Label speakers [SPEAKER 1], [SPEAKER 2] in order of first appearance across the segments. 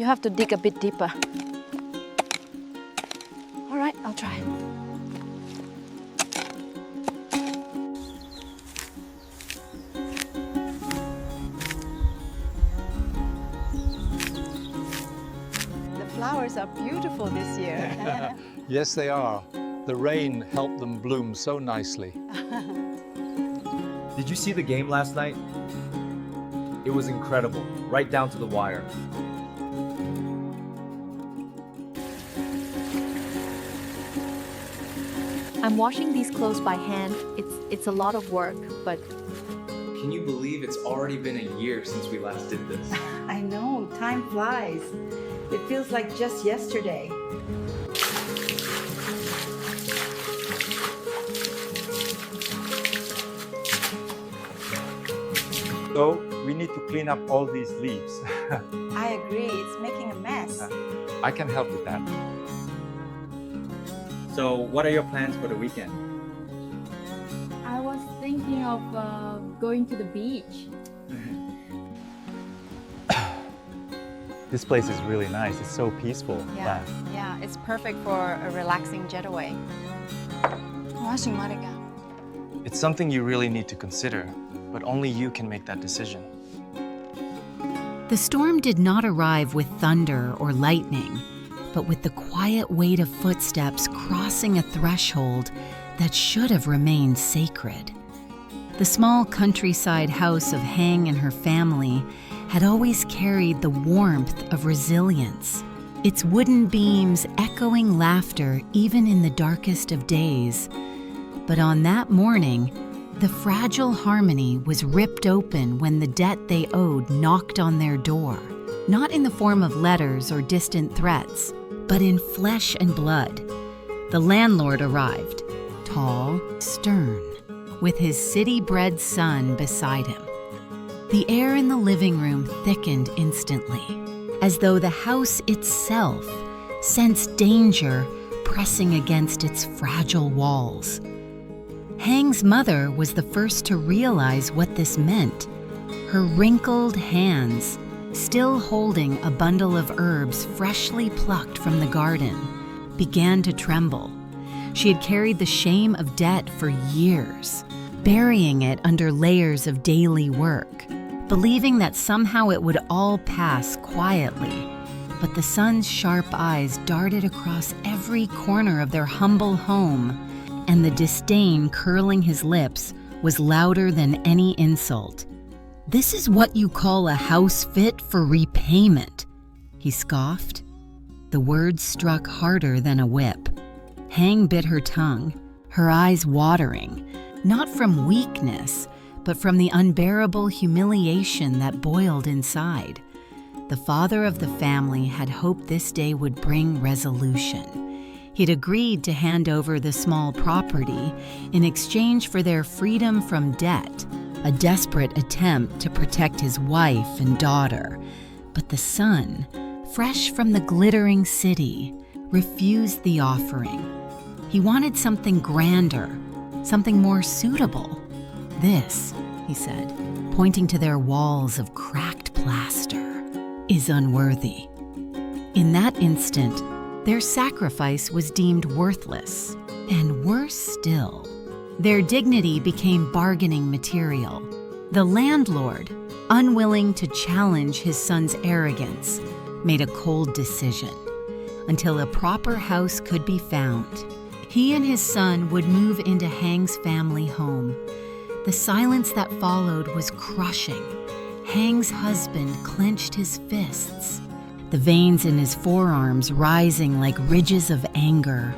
[SPEAKER 1] You have to dig a bit deeper. All right, I'll try. The flowers are beautiful this year.
[SPEAKER 2] Yes, they are. The rain helped them bloom so nicely.
[SPEAKER 3] Did you see the game last night? It was incredible, right down to the wire.
[SPEAKER 1] I'm washing these clothes by hand. It's a lot of work, but
[SPEAKER 3] Can you believe it's already been a year since we last did this?
[SPEAKER 4] I know, time flies. It feels like just yesterday.
[SPEAKER 2] So we need to clean up all these leaves.
[SPEAKER 4] I agree, it's making a mess.
[SPEAKER 2] I can help with that.
[SPEAKER 3] So, what are your plans for the weekend?
[SPEAKER 1] I was thinking of going to the beach.
[SPEAKER 5] This place is really nice. It's so peaceful.
[SPEAKER 1] Yeah, it's perfect for a relaxing getaway.
[SPEAKER 5] It's something you really need to consider, but only you can make that decision.
[SPEAKER 6] The storm did not arrive with thunder or lightning, but with the quiet weight of footsteps crossing a threshold that should have remained sacred. The small countryside house of Hang and her family had always carried the warmth of resilience, its wooden beams echoing laughter even in the darkest of days. But on that morning, the fragile harmony was ripped open when the debt they owed knocked on their door, not in the form of letters or distant threats, but in flesh and blood. The landlord arrived, tall, stern, with his city-bred son beside him. The air in the living room thickened instantly, as though the house itself sensed danger pressing against its fragile walls. Hang's mother was the first to realize what this meant. Her wrinkled hands, still holding a bundle of herbs freshly plucked from the garden, began to tremble. She had carried the shame of debt for years, burying it under layers of daily work, believing that somehow it would all pass quietly. But the son's sharp eyes darted across every corner of their humble home, and the disdain curling his lips was louder than any insult. "This is what you call a house fit for repayment," he scoffed. The words struck harder than a whip. Hang bit her tongue, her eyes watering, not from weakness, but from the unbearable humiliation that boiled inside. The father of the family had hoped this day would bring resolution. He'd agreed to hand over the small property in exchange for their freedom from debt, a desperate attempt to protect his wife and daughter. But the son, fresh from the glittering city, refused the offering. He wanted something grander, something more suitable. "This," he said, pointing to their walls of cracked plaster, "is unworthy." In that instant, their sacrifice was deemed worthless, and worse still, their dignity became bargaining material. The landlord, unwilling to challenge his son's arrogance, made a cold decision. Until a proper house could be found, he and his son would move into Hang's family home. The silence that followed was crushing. Hang's husband clenched his fists, the veins in his forearms rising like ridges of anger.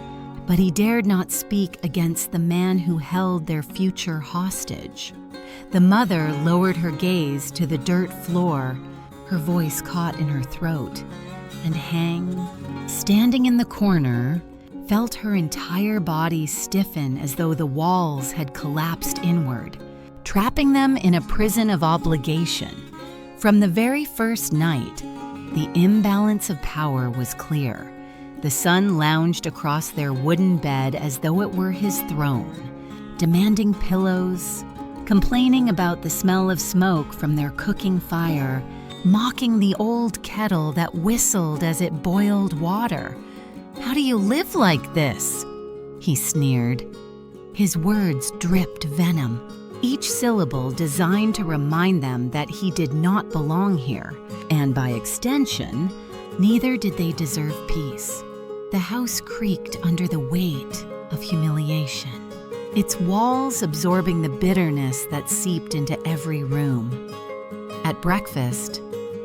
[SPEAKER 6] But he dared not speak against the man who held their future hostage. The mother lowered her gaze to the dirt floor, her voice caught in her throat, and Hang, standing in the corner, felt her entire body stiffen as though the walls had collapsed inward, trapping them in a prison of obligation. From the very first night, the imbalance of power was clear. The son lounged across their wooden bed as though it were his throne, demanding pillows, complaining about the smell of smoke from their cooking fire, mocking the old kettle that whistled as it boiled water. "How do you live like this?" he sneered. His words dripped venom, each syllable designed to remind them that he did not belong here, and by extension, neither did they deserve peace. The house creaked under the weight of humiliation, its walls absorbing the bitterness that seeped into every room. At breakfast,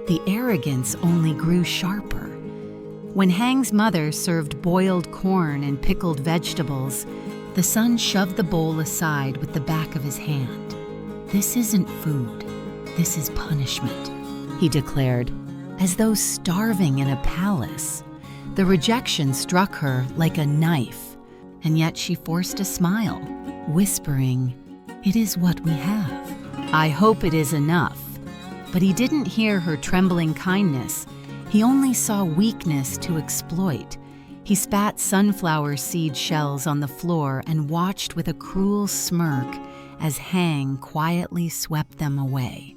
[SPEAKER 6] the arrogance only grew sharper. When Hang's mother served boiled corn and pickled vegetables, the son shoved the bowl aside with the back of his hand. "This isn't food, this is punishment," he declared, as though starving in a palace. The rejection struck her like a knife, and yet she forced a smile, whispering, "It is what we have. I hope it is enough." But he didn't hear her trembling kindness. He only saw weakness to exploit. He spat sunflower seed shells on the floor and watched with a cruel smirk as Hang quietly swept them away.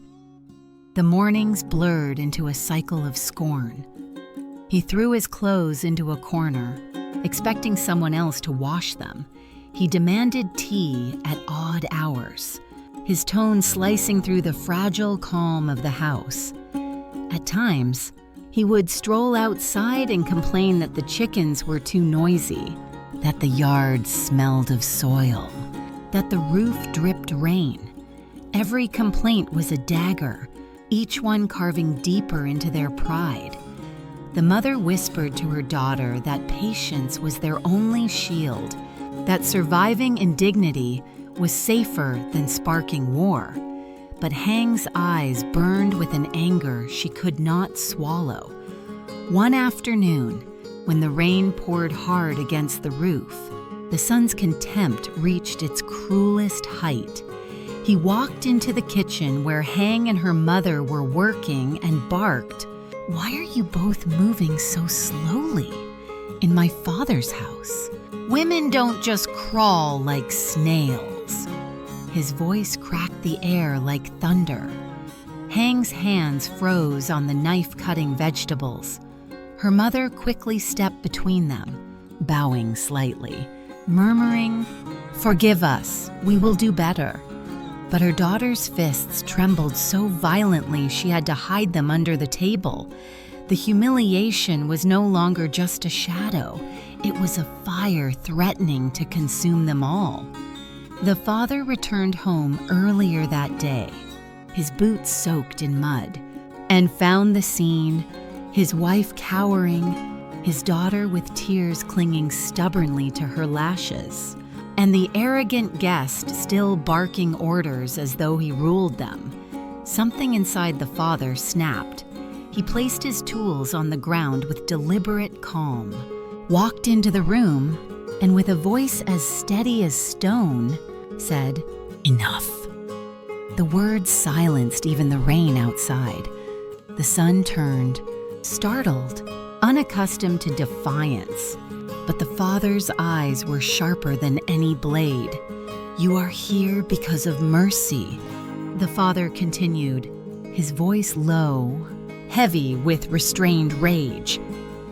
[SPEAKER 6] The mornings blurred into a cycle of scorn. He threw his clothes into a corner, expecting someone else to wash them. He demanded tea at odd hours, his tone slicing through the fragile calm of the house. At times, he would stroll outside and complain that the chickens were too noisy, that the yard smelled of soil, that the roof dripped rain. Every complaint was a dagger, each one carving deeper into their pride. The mother whispered to her daughter that patience was their only shield, that surviving indignity was safer than sparking war. But Hang's eyes burned with an anger she could not swallow. One afternoon, when the rain poured hard against the roof, the son's contempt reached its cruelest height. He walked into the kitchen where Hang and her mother were working and barked, "Why are you both moving so slowly? In my father's house, women don't just crawl like snails." His voice cracked the air like thunder. Hang's hands froze on the knife-cutting vegetables. Her mother quickly stepped between them, bowing slightly, murmuring, "Forgive us, we will do better." But her daughter's fists trembled so violently she had to hide them under the table. The humiliation was no longer just a shadow. It was a fire threatening to consume them all. The father returned home earlier that day, his boots soaked in mud, and found the scene, his wife cowering, his daughter with tears clinging stubbornly to her lashes, and the arrogant guest still barking orders as though he ruled them. Something inside the father snapped. He placed his tools on the ground with deliberate calm, walked into the room, and with a voice as steady as stone, said, "Enough." The words silenced even the rain outside. The son turned, startled, unaccustomed to defiance. But the father's eyes were sharper than any blade. "You are here because of mercy," the father continued, his voice low, heavy with restrained rage.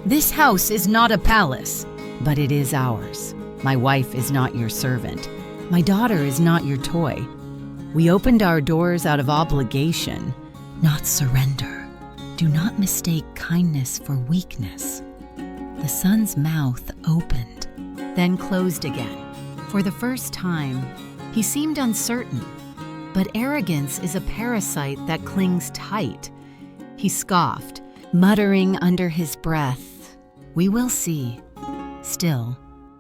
[SPEAKER 6] "This house is not a palace, but it is ours. My wife is not your servant. My daughter is not your toy. We opened our doors out of obligation, not surrender. Do not mistake kindness for weakness." The son's mouth opened, then closed again. For the first time, he seemed uncertain, but arrogance is a parasite that clings tight. He scoffed, muttering under his breath, "We will see." Still,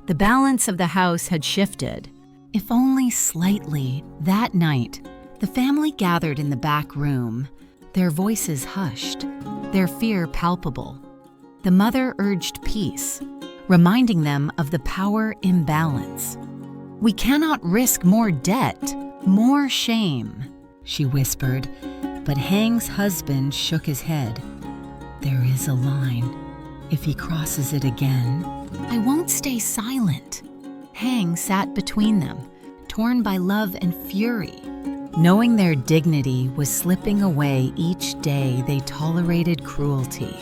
[SPEAKER 6] the balance of the house had shifted, if only slightly. That night, the family gathered in the back room, their voices hushed, their fear palpable. The mother urged peace, reminding them of the power imbalance. "We cannot risk more debt, more shame," she whispered, but Hang's husband shook his head. "There is a line. If he crosses it again, I won't stay silent." Hang sat between them, torn by love and fury. knowing their dignity was slipping away each day they tolerated cruelty.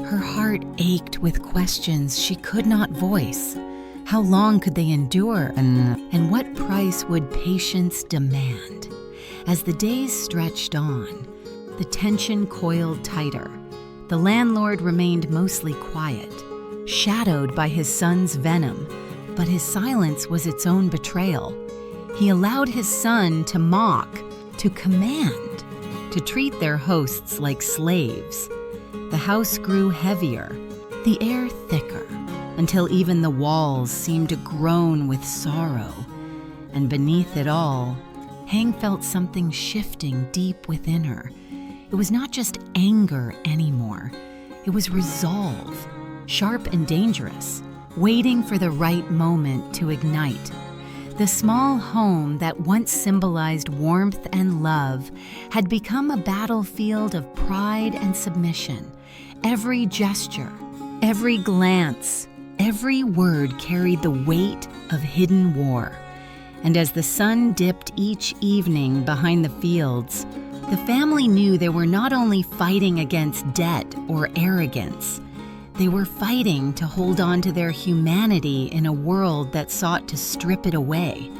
[SPEAKER 6] Her heart ached with questions she could not voice. How long could they endure, and what price would patience demand? As the days stretched on, the tension coiled tighter. The landlord remained mostly quiet, shadowed by his son's venom, but his silence was its own betrayal. He allowed his son to mock, to command, to treat their hosts like slaves. The house grew heavier, the air thicker, until even the walls seemed to groan with sorrow. And beneath it all, Hang felt something shifting deep within her. It was not just anger anymore. It was resolve, sharp and dangerous, waiting for the right moment to ignite. The small home that once symbolized warmth and love had become a battlefield of pride and submission. Every gesture, every glance, every word carried the weight of hidden war. And as the sun dipped each evening behind the fields, the family knew they were not only fighting against debt or arrogance, they were fighting to hold on to their humanity in a world that sought to strip it away.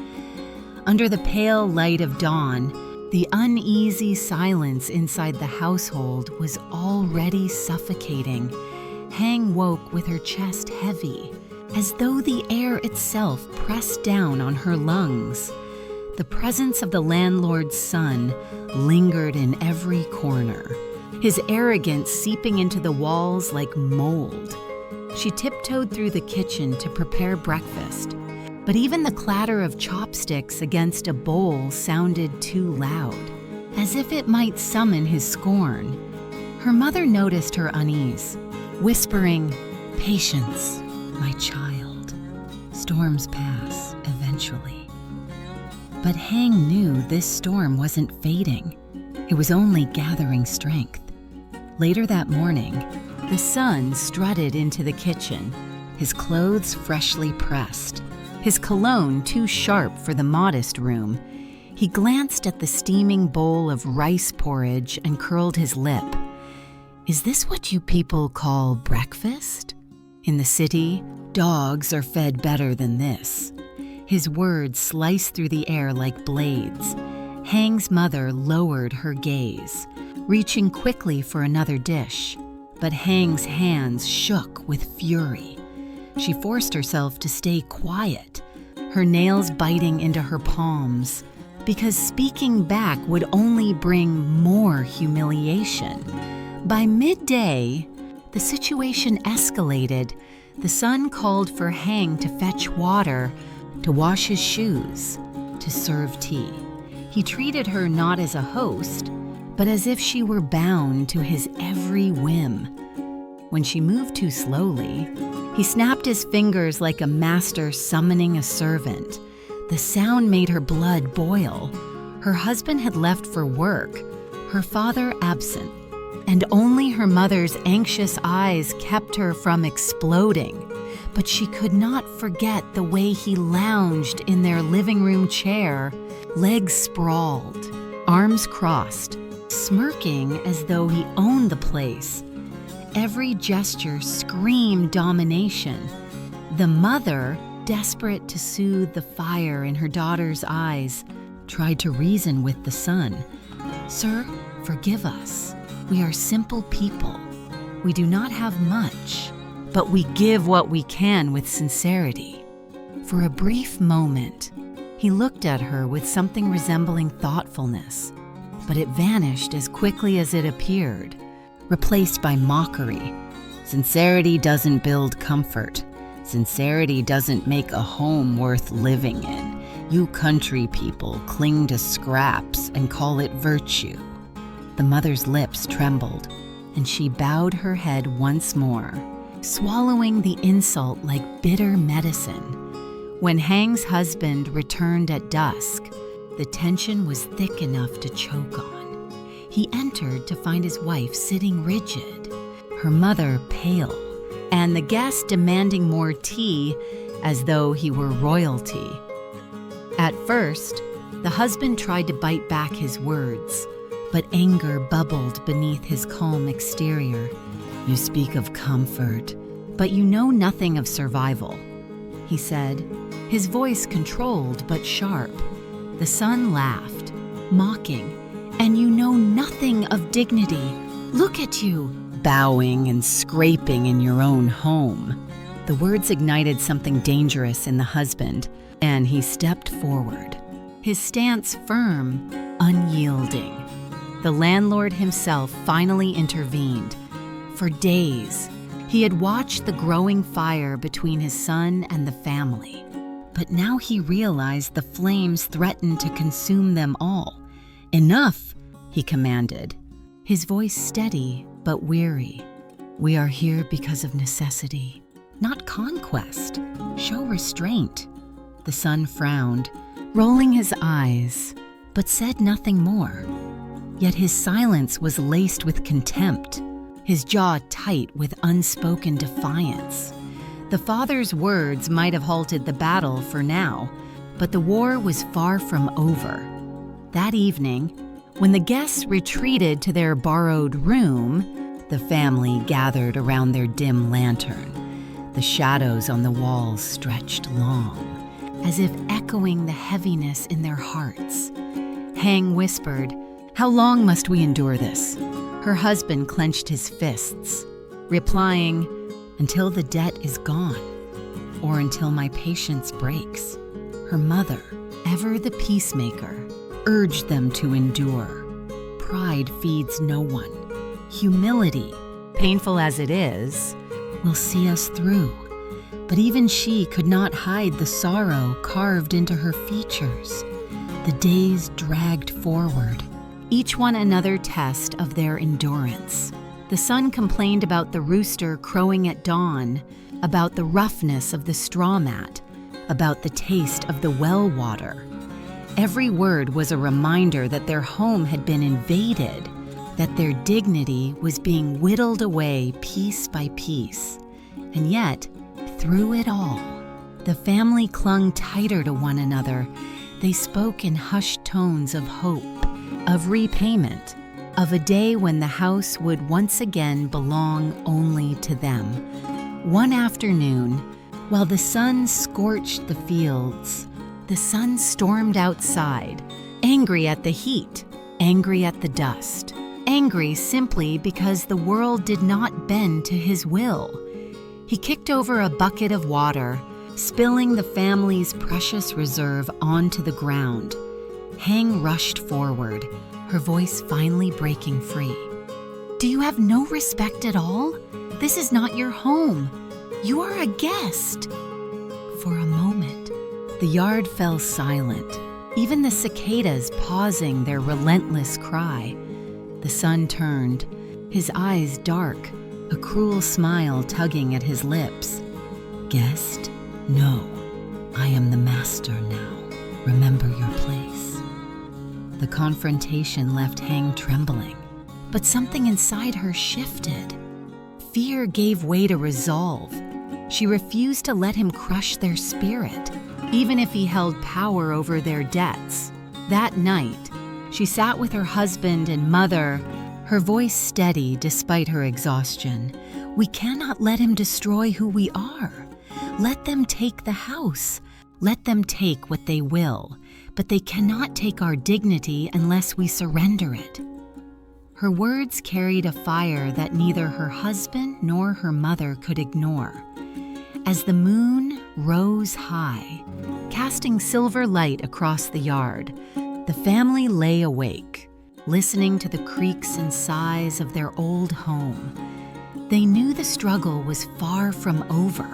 [SPEAKER 6] Under the pale light of dawn, the uneasy silence inside the household was already suffocating. Hang woke with her chest heavy, as though the air itself pressed down on her lungs. The presence of the landlord's son lingered in every corner, his arrogance seeping into the walls like mold. She tiptoed through the kitchen to prepare breakfast, but even the clatter of chopsticks against a bowl sounded too loud, as if it might summon his scorn. Her mother noticed her unease, whispering, "Patience, my child. Storms pass eventually." But Hang knew this storm wasn't fading. It was only gathering strength. Later that morning, the son strutted into the kitchen, his clothes freshly pressed, his cologne too sharp for the modest room. He glanced at the steaming bowl of rice porridge and curled his lip. "Is this what you people call breakfast? In the city, dogs are fed better than this." His words sliced through the air like blades. Hang's mother lowered her gaze, reaching quickly for another dish. But Hang's hands shook with fury. She forced herself to stay quiet, her nails biting into her palms, because speaking back would only bring more humiliation. By midday, the situation escalated. The son called for Hang to fetch water, to wash his shoes, to serve tea. He treated her not as a host, but as if she were bound to his every whim. When she moved too slowly, he snapped his fingers like a master summoning a servant. The sound made her blood boil. Her husband had left for work, her father absent, and only her mother's anxious eyes kept her from exploding. But she could not forget the way he lounged in their living room chair, legs sprawled, arms crossed, smirking as though he owned the place. Every gesture screamed domination. The mother, desperate to soothe the fire in her daughter's eyes, tried to reason with the son. "Sir, forgive us. We are simple people. We do not have much, but we give what we can with sincerity." For a brief moment, he looked at her with something resembling thoughtfulness, but it vanished as quickly as it appeared, replaced by mockery. "Sincerity doesn't build comfort. Sincerity doesn't make a home worth living in. You country people cling to scraps and call it virtue." The mother's lips trembled, and she bowed her head once more, swallowing the insult like bitter medicine. When Hang's husband returned at dusk, the tension was thick enough to choke on. He entered to find his wife sitting rigid, her mother pale, and the guest demanding more tea as though he were royalty. At first, The husband tried to bite back his words, but anger bubbled beneath his calm exterior. "You speak of comfort, but you know nothing of survival," he said, his voice controlled but sharp. The son laughed, mocking. "And you know nothing of dignity. Look at you, bowing and scraping in your own home." The words ignited something dangerous in the husband, and he stepped forward, his stance firm, unyielding. The landlord himself finally intervened. For days, he had watched the growing fire between his son and the family. But now he realized the flames threatened to consume them all. "Enough," he commanded, his voice steady but weary. "We are here because of necessity, not conquest. Show restraint." The son frowned, rolling his eyes, but said nothing more. Yet his silence was laced with contempt, his jaw tight with unspoken defiance. The father's words might have halted the battle for now, but the war was far from over. That evening, when the guests retreated to their borrowed room, the family gathered around their dim lantern. The shadows on the walls stretched long, as if echoing the heaviness in their hearts. Hang whispered, "How long must we endure this?" Her husband clenched his fists, replying, "Until the debt is gone, or until my patience breaks." Her mother, ever the peacemaker, urged them to endure. Pride feeds no one. Humility, painful as it is, will see us through. But even she could not hide the sorrow carved into her features. The days dragged forward, each one another test of their endurance. The son complained about the rooster crowing at dawn, about the roughness of the straw mat, about the taste of the well water. Every word was a reminder that their home had been invaded, that their dignity was being whittled away piece by piece. And yet, through it all, the family clung tighter to one another. They spoke in hushed tones of hope, of repayment, of a day when the house would once again belong only to them. One afternoon, while the sun scorched the fields, the son stormed outside, angry at the heat, angry at the dust, angry simply because the world did not bend to his will. He kicked over a bucket of water, spilling the family's precious reserve onto the ground. Hang rushed forward, her voice finally breaking free. "Do you have no respect at all? This is not your home. You are a guest." For a moment, the yard fell silent, even the cicadas pausing their relentless cry. The son turned, his eyes dark, a cruel smile tugging at his lips. "Guest? No, I am the master now. Remember your place." The confrontation left Hang trembling, but something inside her shifted. Fear gave way to resolve. She refused to let him crush their spirit, even if he held power over their debts. That night, she sat with her husband and mother, her voice steady despite her exhaustion. "We cannot let him destroy who we are. Let them take the house. Let them take what they will, but they cannot take our dignity unless we surrender it." Her words carried a fire that neither her husband nor her mother could ignore. As the moon rose high, casting silver light across the yard, the family lay awake, listening to the creaks and sighs of their old home. They knew the struggle was far from over,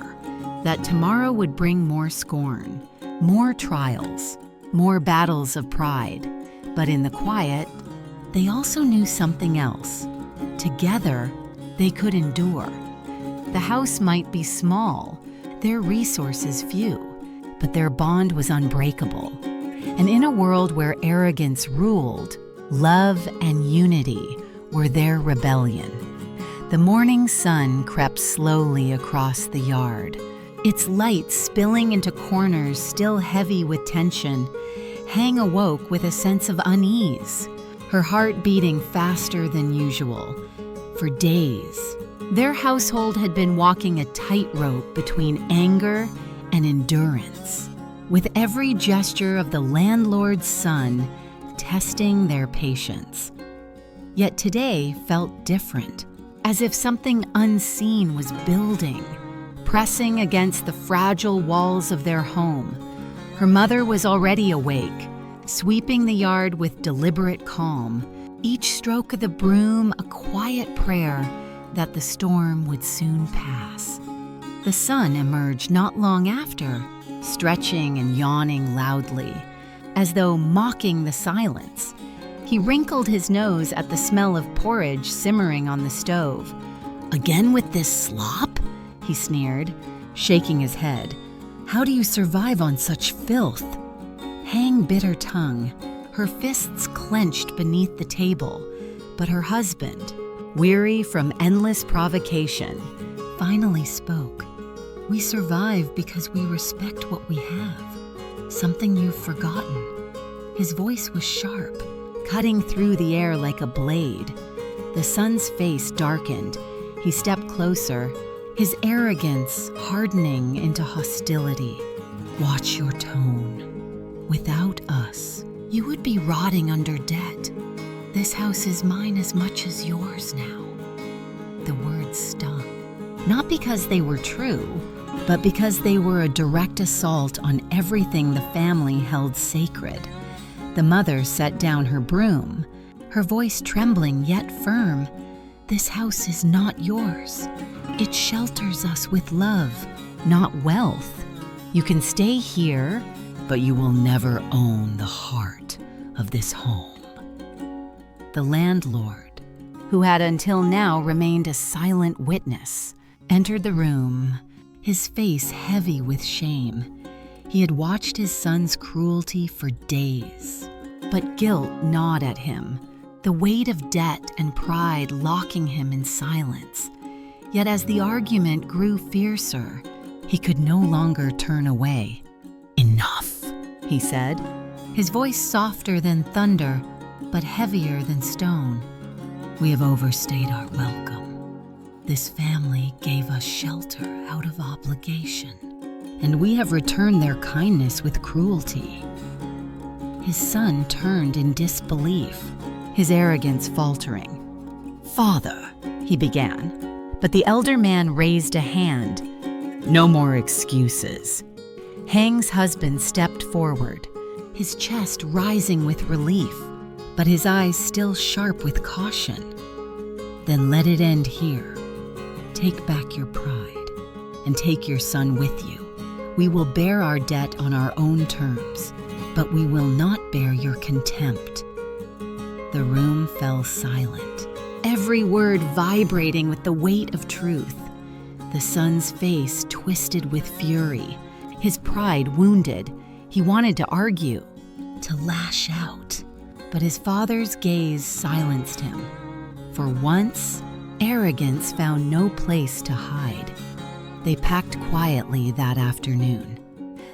[SPEAKER 6] that tomorrow would bring more scorn, more trials, more battles of pride. But in the quiet, they also knew something else. Together, they could endure. The house might be small, their resources few, but their bond was unbreakable. And in a world where arrogance ruled, love and unity were their rebellion. The morning sun crept slowly across the yard, its light spilling into corners still heavy with tension. Hang awoke with a sense of unease, her heart beating faster than usual. For days, their household had been walking a tightrope between anger and endurance, with every gesture of the landlord's son testing their patience. Yet today felt different, as if something unseen was building, pressing against the fragile walls of their home. Her mother was already awake, sweeping the yard with deliberate calm, each stroke of the broom a quiet prayer that the storm would soon pass. The son emerged not long after, stretching and yawning loudly, as though mocking the silence. He wrinkled his nose at the smell of porridge simmering on the stove. "Again with this slop?" he sneered, shaking his head. "How do you survive on such filth?" Hang bit her tongue, her fists clenched beneath the table, but her husband, weary from endless provocation, finally spoke. "We survive because we respect what we have, something you've forgotten." His voice was sharp, cutting through the air like a blade. The son's face darkened. He stepped closer, his arrogance hardening into hostility. "Watch your tone. Without us, you would be rotting under debt. This house is mine as much as yours now." The words stung, not because they were true, but because they were a direct assault on everything the family held sacred. The mother set down her broom, her voice trembling yet firm. "This house is not yours. It shelters us with love, not wealth. You can stay here, but you will never own the heart of this home." The landlord, who had until now remained a silent witness, entered the room, his face heavy with shame. He had watched his son's cruelty for days, but guilt gnawed at him, the weight of debt and pride locking him in silence. Yet as the argument grew fiercer, he could no longer turn away. "Enough," he said, his voice softer than thunder, but heavier than stone. "We have overstayed our welcome. This family gave us shelter out of obligation, and we have returned their kindness with cruelty." His son turned in disbelief, his arrogance faltering. "Father," he began, but the elder man raised a hand. "No more excuses." Hang's husband stepped forward, his chest rising with relief, but his eyes still sharp with caution. "Then let it end here. Take back your pride, and take your son with you. We will bear our debt on our own terms, but we will not bear your contempt." The room fell silent, every word vibrating with the weight of truth. The son's face twisted with fury, his pride wounded. He wanted to argue, to lash out, but his father's gaze silenced him. For once, arrogance found no place to hide. They packed quietly that afternoon.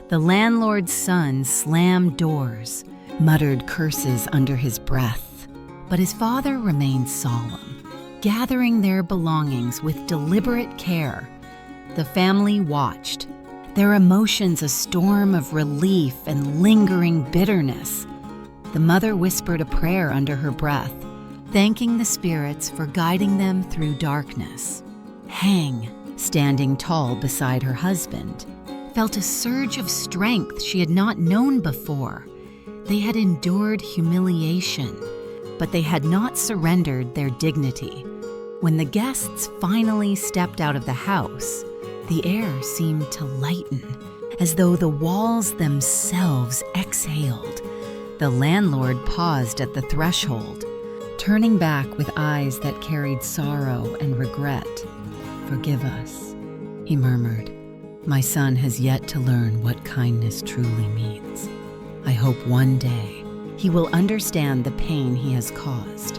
[SPEAKER 6] The landlord's son slammed doors, muttered curses under his breath, but his father remained solemn, gathering their belongings with deliberate care. The family watched, their emotions a storm of relief and lingering bitterness. The mother whispered a prayer under her breath, thanking the spirits for guiding them through darkness. Hang, standing tall beside her husband, felt a surge of strength she had not known before. They had endured humiliation, but they had not surrendered their dignity. When the guests finally stepped out of the house, the air seemed to lighten, as though the walls themselves exhaled. The landlord paused at the threshold, turning back with eyes that carried sorrow and regret. "Forgive us," he murmured. "My son has yet to learn what kindness truly means. I hope one day he will understand the pain he has caused."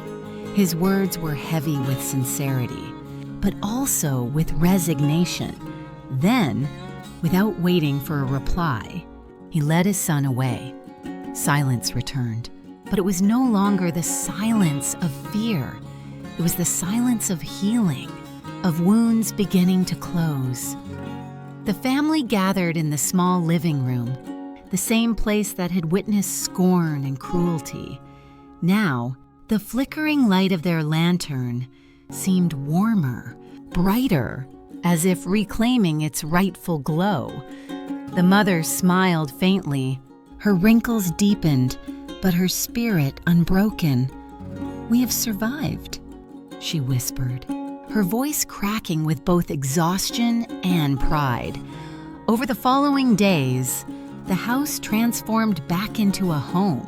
[SPEAKER 6] His words were heavy with sincerity, but also with resignation. Then, without waiting for a reply, he led his son away. silence returned. But it was no longer the silence of fear. It was the silence of healing, of wounds beginning to close. The family gathered in the small living room, the same place that had witnessed scorn and cruelty. Now, the flickering light of their lantern seemed warmer, brighter, as if reclaiming its rightful glow. The mother smiled faintly. Her wrinkles deepened, but her spirit unbroken. "We have survived," she whispered, her voice cracking with both exhaustion and pride. Over the following days, the house transformed back into a home.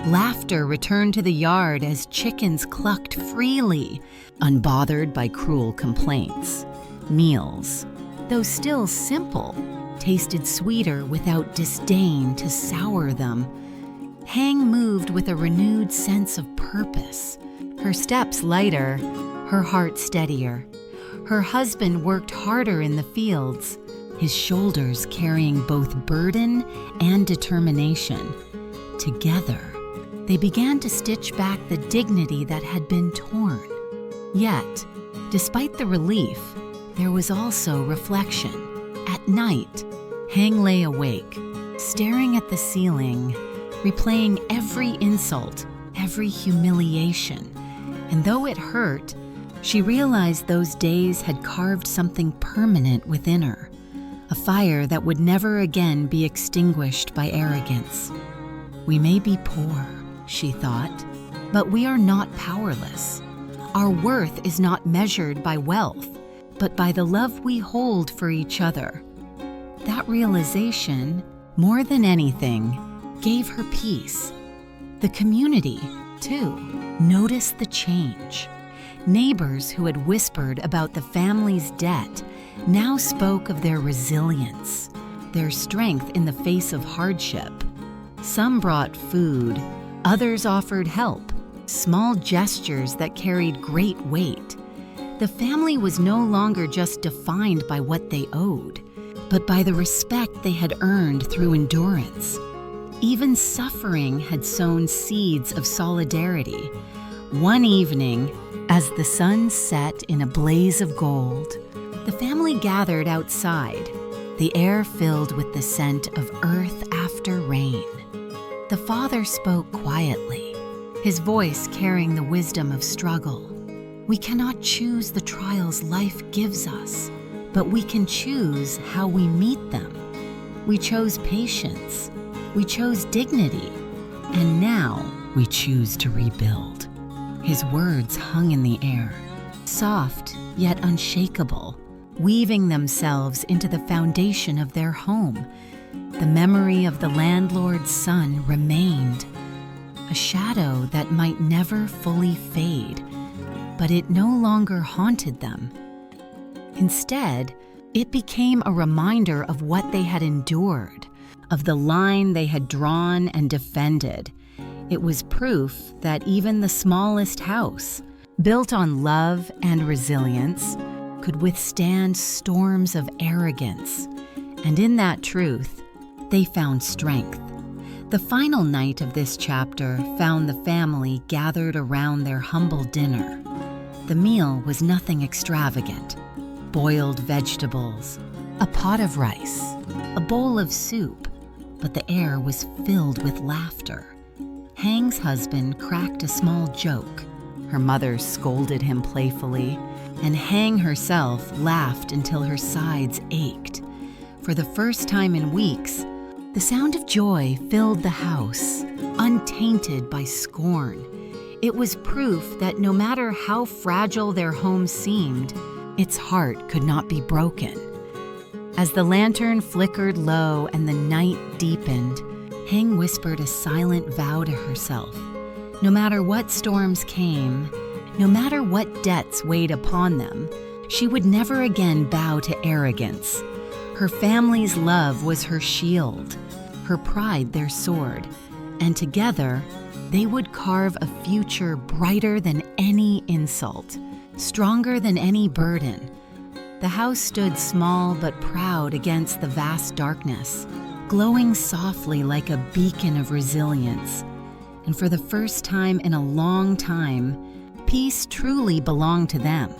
[SPEAKER 6] Laughter returned to the yard as chickens clucked freely, unbothered by cruel complaints. Meals, though still simple, tasted sweeter without disdain to sour them. Hang moved with a renewed sense of purpose, her steps lighter, her heart steadier. Her husband worked harder in the fields, his shoulders carrying both burden and determination. Together, they began to stitch back the dignity that had been torn. Yet, despite the relief, there was also reflection. At night, Hang lay awake, staring at the ceiling, replaying every insult, every humiliation. And though it hurt, she realized those days had carved something permanent within her, a fire that would never again be extinguished by arrogance. "We may be poor," she thought, "but we are not powerless. Our worth is not measured by wealth, but by the love we hold for each other." That realization, more than anything, gave her peace. The community, too, noticed the change. Neighbors who had whispered about the family's debt now spoke of their resilience, their strength in the face of hardship. Some brought food, others offered help, small gestures that carried great weight. The family was no longer just defined by what they owed, but by the respect they had earned through endurance. Even suffering had sown seeds of solidarity. One evening, as the sun set in a blaze of gold, the family gathered outside, the air filled with the scent of earth after rain. The father spoke quietly, his voice carrying the wisdom of struggle. "We cannot choose the trials life gives us, but we can choose how we meet them. We chose patience, we chose dignity, and now we choose to rebuild." His words hung in the air, soft yet unshakable, weaving themselves into the foundation of their home. The memory of the landlord's son remained, a shadow that might never fully fade, but it no longer haunted them. Instead, it became a reminder of what they had endured, of the line they had drawn and defended. It was proof that even the smallest house, built on love and resilience, could withstand storms of arrogance. And in that truth, they found strength. The final night of this chapter found the family gathered around their humble dinner. The meal was nothing extravagant. Boiled vegetables, a pot of rice, a bowl of soup, but the air was filled with laughter. Hang's husband cracked a small joke. Her mother scolded him playfully, and Hang herself laughed until her sides ached. For the first time in weeks, the sound of joy filled the house, untainted by scorn. It was proof that no matter how fragile their home seemed, its heart could not be broken. As the lantern flickered low and the night deepened, Hang whispered a silent vow to herself. No matter what storms came, no matter what debts weighed upon them, she would never again bow to arrogance. Her family's love was her shield, her pride their sword, and together they would carve a future brighter than any insult, stronger than any burden. The house stood small but proud against the vast darkness, glowing softly like a beacon of resilience. And for the first time in a long time, peace truly belonged to them.